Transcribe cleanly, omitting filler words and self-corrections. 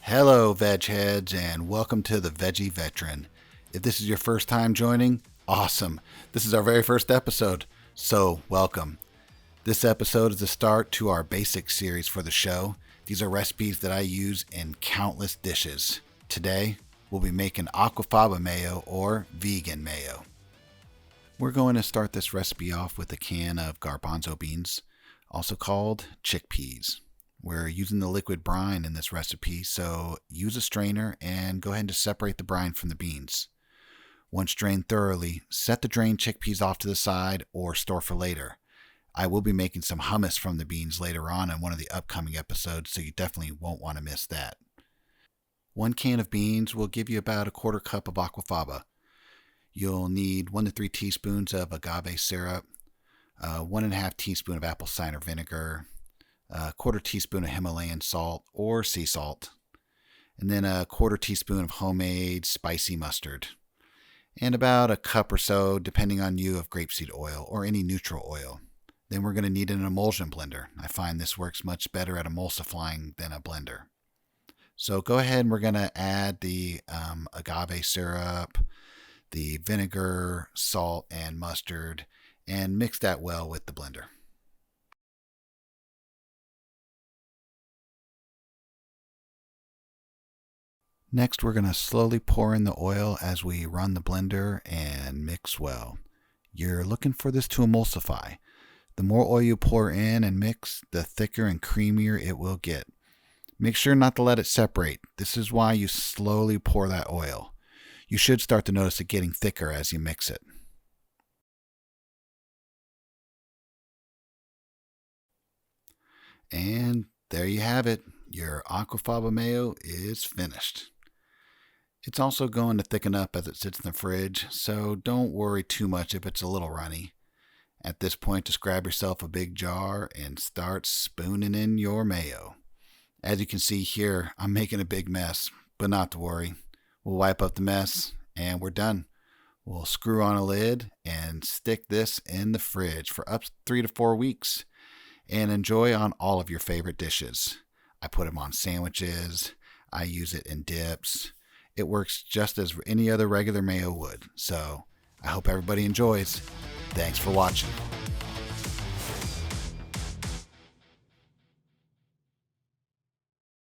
Hello, veg heads, and welcome to the Veggie Veteran. If this is your first time joining, awesome. This is our very first episode, so welcome. This episode is the start to our basic series for the show. These are recipes that I use in countless dishes. Today, we'll be making Aquafaba mayo or vegan mayo. We're going to start this recipe off with a can of garbanzo beans, also called chickpeas. We're using the liquid brine in this recipe, so use a strainer and go ahead and just separate the brine from the beans. Once drained thoroughly, set the drained chickpeas off to the side or store for later. I will be making some hummus from the beans later on in one of the upcoming episodes, so you definitely won't want to miss that. 1 can of beans will give you about a 1/4 cup of aquafaba. You'll need 1 to 3 teaspoons of agave syrup, 1 1/2 teaspoon of apple cider vinegar, a 1/4 teaspoon of Himalayan salt or sea salt, and then a 1/4 teaspoon of homemade spicy mustard, and about a cup or so, depending on you, of grapeseed oil or any neutral oil. Then we're going to need an emulsion blender. I find this works much better at emulsifying than a blender. So go ahead and we're going to add the agave syrup, the vinegar, salt, and mustard, and mix that well with the blender. Next, we're going to slowly pour in the oil as we run the blender and mix well. You're looking for this to emulsify. The more oil you pour in and mix, the thicker and creamier it will get. Make sure not to let it separate. This is why you slowly pour that oil. You should start to notice it getting thicker as you mix it. And there you have it. Your aquafaba mayo is finished. It's also going to thicken up as it sits in the fridge, so don't worry too much if it's a little runny. At this point, just grab yourself a big jar and start spooning in your mayo. As you can see here, I'm making a big mess, but not to worry. We'll wipe up the mess and we're done. We'll screw on a lid and stick this in the fridge for up to 3 to 4 weeks and enjoy on all of your favorite dishes. I put them on sandwiches. I use it in dips. It works just as any other regular mayo would. So I hope everybody enjoys. Thanks for watching.